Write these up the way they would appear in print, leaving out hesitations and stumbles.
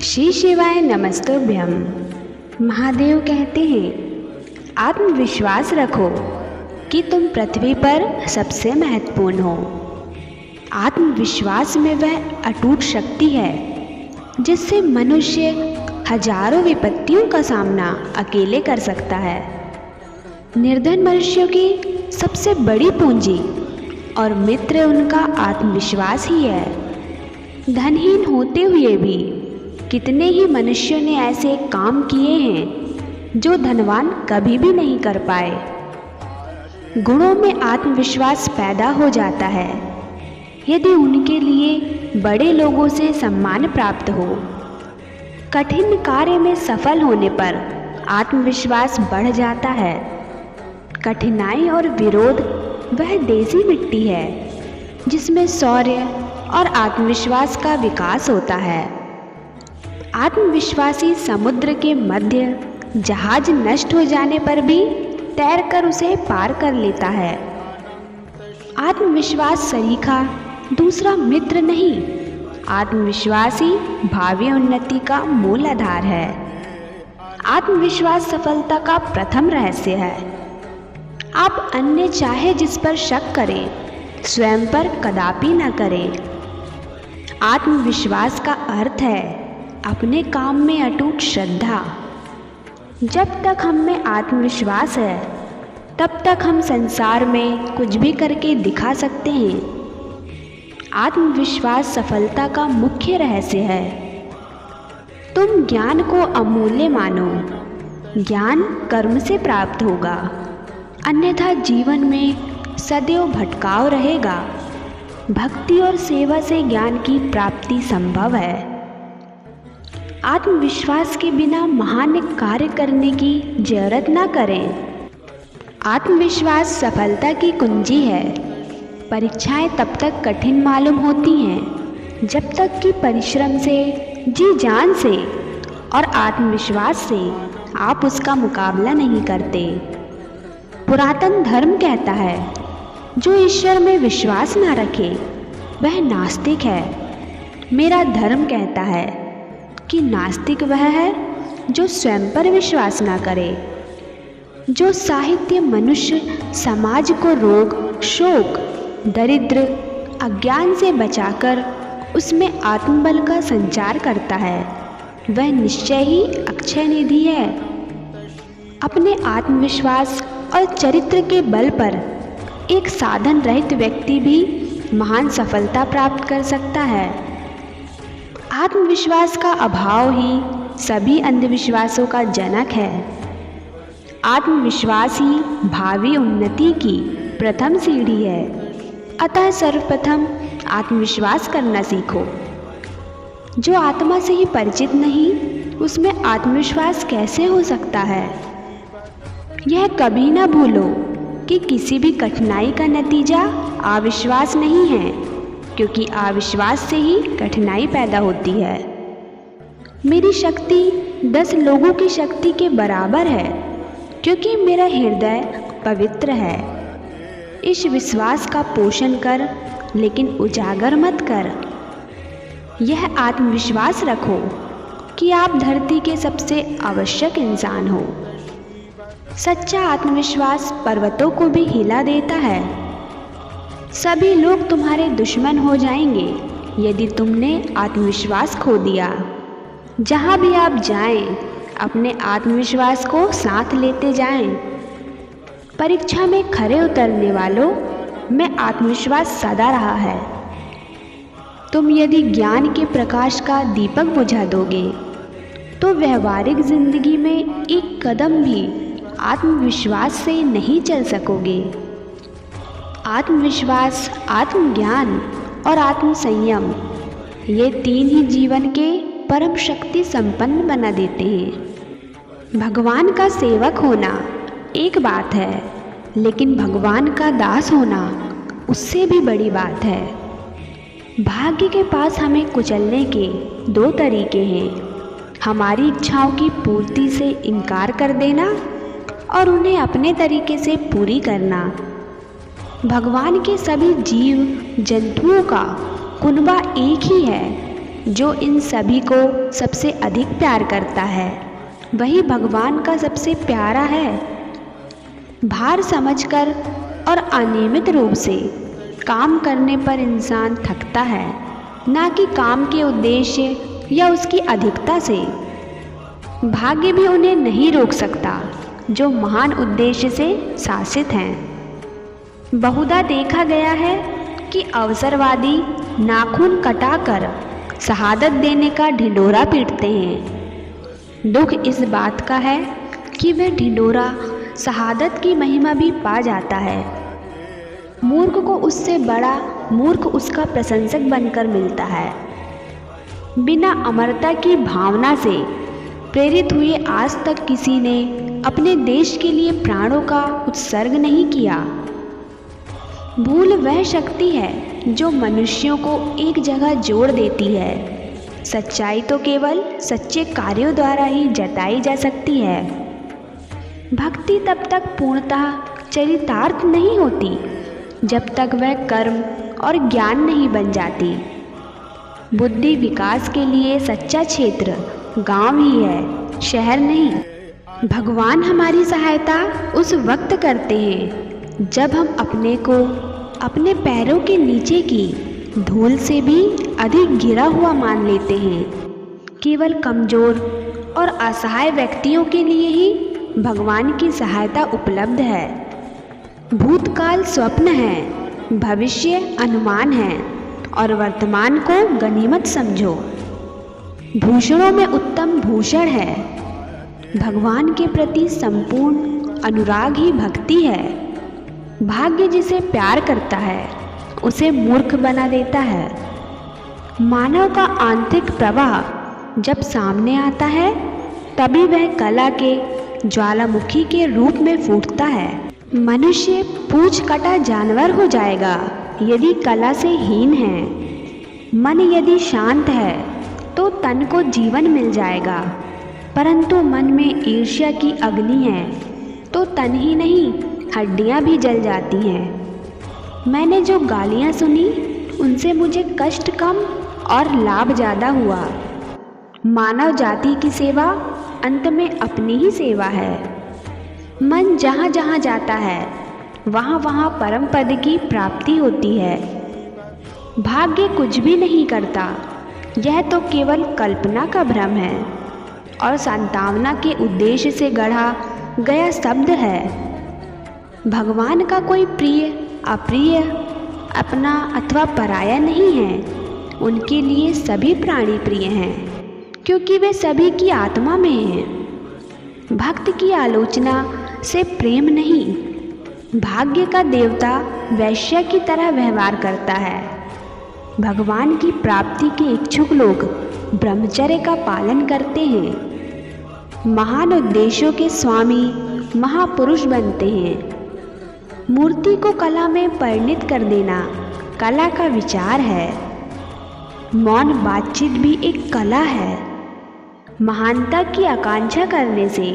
श्री शिवाय नमस्तोभ्यम। महादेव कहते हैं, आत्मविश्वास रखो कि तुम पृथ्वी पर सबसे महत्वपूर्ण हो। आत्मविश्वास में वह अटूट शक्ति है जिससे मनुष्य हजारों विपत्तियों का सामना अकेले कर सकता है। निर्धन मनुष्यों की सबसे बड़ी पूंजी और मित्र उनका आत्मविश्वास ही है। धनहीन होते हुए भी कितने ही मनुष्यों ने ऐसे काम किए हैं जो धनवान कभी भी नहीं कर पाए। गुणों में आत्मविश्वास पैदा हो जाता है यदि उनके लिए बड़े लोगों से सम्मान प्राप्त हो। कठिन कार्य में सफल होने पर आत्मविश्वास बढ़ जाता है। कठिनाई और विरोध वह देसी मिट्टी है जिसमें शौर्य और आत्मविश्वास का विकास होता है। आत्मविश्वासी समुद्र के मध्य जहाज नष्ट हो जाने पर भी तैरकर उसे पार कर लेता है। आत्मविश्वास सरीखा दूसरा मित्र नहीं, आत्मविश्वास ही भावी उन्नति का मूल आधार है। आत्मविश्वास सफलता का प्रथम रहस्य है। आप अन्य चाहे जिस पर शक करें, स्वयं पर कदापि न करें। आत्मविश्वास का अर्थ है अपने काम में अटूट श्रद्धा। जब तक हम में आत्मविश्वास है तब तक हम संसार में कुछ भी करके दिखा सकते हैं। आत्मविश्वास सफलता का मुख्य रहस्य है। तुम ज्ञान को अमूल्य मानो। ज्ञान कर्म से प्राप्त होगा, अन्यथा जीवन में सदैव भटकाव रहेगा। भक्ति और सेवा से ज्ञान की प्राप्ति संभव है। आत्मविश्वास के बिना महान कार्य करने की जरूरत ना करें। आत्मविश्वास सफलता की कुंजी है। परीक्षाएं तब तक कठिन मालूम होती हैं जब तक कि परिश्रम से, जी जान से और आत्मविश्वास से आप उसका मुकाबला नहीं करते। पुरातन धर्म कहता है, जो ईश्वर में विश्वास ना रखे वह नास्तिक है। मेरा धर्म कहता है कि नास्तिक वह है जो स्वयं पर विश्वास ना करे। जो साहित्य मनुष्य समाज को रोग, शोक, दरिद्र, अज्ञान से बचाकर उसमें आत्मबल का संचार करता है, वह निश्चय ही अक्षय निधि है। अपने आत्मविश्वास और चरित्र के बल पर एक साधन रहित व्यक्ति भी महान सफलता प्राप्त कर सकता है। आत्मविश्वास का अभाव ही सभी अंधविश्वासों का जनक है। आत्मविश्वास ही भावी उन्नति की प्रथम सीढ़ी है। अतः सर्वप्रथम आत्मविश्वास करना सीखो। जो आत्मा से ही परिचित नहीं, उसमें आत्मविश्वास कैसे हो सकता है? यह कभी न भूलो कि किसी भी कठिनाई का नतीजा अविश्वास नहीं है, क्योंकि अविश्वास से ही कठिनाई पैदा होती है। मेरी शक्ति 10 लोगों की शक्ति के बराबर है, क्योंकि मेरा हृदय पवित्र है। इस विश्वास का पोषण कर, लेकिन उजागर मत कर। यह आत्मविश्वास रखो कि आप धरती के सबसे आवश्यक इंसान हो। सच्चा आत्मविश्वास पर्वतों को भी हिला देता है। सभी लोग तुम्हारे दुश्मन हो जाएंगे यदि तुमने आत्मविश्वास खो दिया। जहाँ भी आप जाएं, अपने आत्मविश्वास को साथ लेते जाएं। परीक्षा में खरे उतरने वालों में आत्मविश्वास सदा रहा है। तुम यदि ज्ञान के प्रकाश का दीपक बुझा दोगे तो व्यवहारिक जिंदगी में एक कदम भी आत्मविश्वास से नहीं चल सकोगे। आत्मविश्वास, आत्मज्ञान और आत्मसंयम, ये 3 ही जीवन के परम शक्ति संपन्न बना देते हैं। भगवान का सेवक होना एक बात है, लेकिन भगवान का दास होना उससे भी बड़ी बात है। भाग्य के पास हमें कुचलने के 2 तरीके हैं, हमारी इच्छाओं की पूर्ति से इनकार कर देना और उन्हें अपने तरीके से पूरी करना। भगवान के सभी जीव जंतुओं का कुनबा एक ही है, जो इन सभी को सबसे अधिक प्यार करता है वही भगवान का सबसे प्यारा है। भार समझकर और अनियमित रूप से काम करने पर इंसान थकता है, ना कि काम के उद्देश्य या उसकी अधिकता से। भाग्य भी उन्हें नहीं रोक सकता जो महान उद्देश्य से शासित हैं। बहुधा देखा गया है कि अवसरवादी नाखून कटाकर शहादत देने का ढिंढोरा पीटते हैं। दुख इस बात का है कि वह ढिंढोरा शहादत की महिमा भी पा जाता है। मूर्ख को उससे बड़ा मूर्ख उसका प्रशंसक बनकर मिलता है। बिना अमरता की भावना से प्रेरित हुए आज तक किसी ने अपने देश के लिए प्राणों का उत्सर्ग नहीं किया। भूल वह शक्ति है जो मनुष्यों को एक जगह जोड़ देती है। सच्चाई तो केवल सच्चे कार्यों द्वारा ही जताई जा सकती है। भक्ति तब तक पूर्णतः चरितार्थ नहीं होती जब तक वह कर्म और ज्ञान नहीं बन जाती। बुद्धि विकास के लिए सच्चा क्षेत्र गांव ही है, शहर नहीं। भगवान हमारी सहायता उस वक्त करते हैं जब हम अपने को अपने पैरों के नीचे की धूल से भी अधिक घिरा हुआ मान लेते हैं। केवल कमज़ोर और असहाय व्यक्तियों के लिए ही भगवान की सहायता उपलब्ध है। भूतकाल स्वप्न है, भविष्य अनुमान है और वर्तमान को गनीमत समझो। भूषणों में उत्तम भूषण है। भगवान के प्रति संपूर्ण अनुराग ही भक्ति है। भाग्य जिसे प्यार करता है उसे मूर्ख बना देता है। मानव का आंतरिक प्रवाह जब सामने आता है तभी वह कला के ज्वालामुखी के रूप में फूटता है। मनुष्य पूंछ कटा जानवर हो जाएगा यदि कला से हीन है। मन यदि शांत है तो तन को जीवन मिल जाएगा, परंतु मन में ईर्ष्या की अग्नि है तो तन ही नहीं हड्डियां भी जल जाती हैं। मैंने जो गालियां सुनी उनसे मुझे कष्ट कम और लाभ ज़्यादा हुआ। मानव जाति की सेवा अंत में अपनी ही सेवा है। मन जहाँ जहाँ जाता है वहाँ वहाँ परम पद की प्राप्ति होती है। भाग्य कुछ भी नहीं करता, यह तो केवल कल्पना का भ्रम है और सांत्वना के उद्देश्य से गढ़ा गया शब्द है। भगवान का कोई प्रिय अप्रिय अपना अथवा पराया नहीं है। उनके लिए सभी प्राणी प्रिय हैं क्योंकि वे सभी की आत्मा में हैं। भक्त की आलोचना से प्रेम नहीं। भाग्य का देवता वैश्य की तरह व्यवहार करता है। भगवान की प्राप्ति के इच्छुक लोग ब्रह्मचर्य का पालन करते हैं। महान उद्देश्यों के स्वामी महापुरुष बनते हैं। मूर्ति को कला में परिणित कर देना कला का विचार है। मौन बातचीत भी एक कला है। महानता की आकांक्षा करने से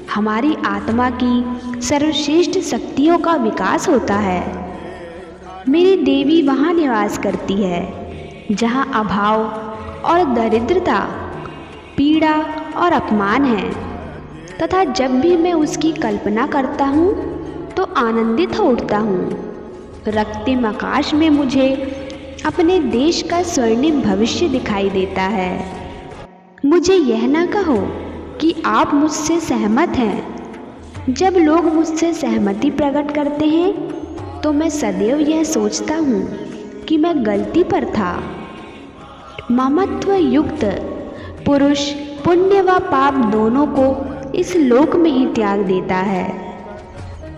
हमारी आत्मा की सर्वश्रेष्ठ शक्तियों का विकास होता है। मेरी देवी वहाँ निवास करती है जहाँ अभाव और दरिद्रता, पीड़ा और अपमान है, तथा जब भी मैं उसकी कल्पना करता हूँ तो आनंदित हो उठता हूँ। रक्तिम आकाश में मुझे अपने देश का स्वर्णिम भविष्य दिखाई देता है। मुझे यह ना कहो कि आप मुझसे सहमत हैं। जब लोग मुझसे सहमति प्रकट करते हैं तो मैं सदैव यह सोचता हूँ कि मैं गलती पर था। ममत्व युक्त पुरुष पुण्य व पाप दोनों को इस लोक में ही त्याग देता है।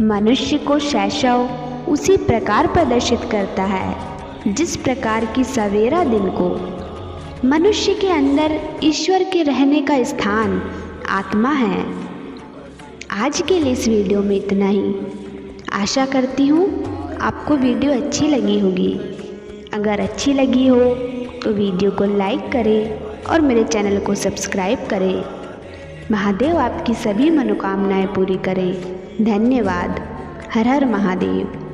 मनुष्य को शैशव उसी प्रकार प्रदर्शित करता है जिस प्रकार की सवेरा दिन को। मनुष्य के अंदर ईश्वर के रहने का स्थान आत्मा है। आज के लिए इस वीडियो में इतना ही। आशा करती हूँ आपको वीडियो अच्छी लगी होगी। अगर अच्छी लगी हो तो वीडियो को लाइक करें और मेरे चैनल को सब्सक्राइब करें। महादेव आपकी सभी मनोकामनाएं पूरी करें। धन्यवाद। हर हर महादेव।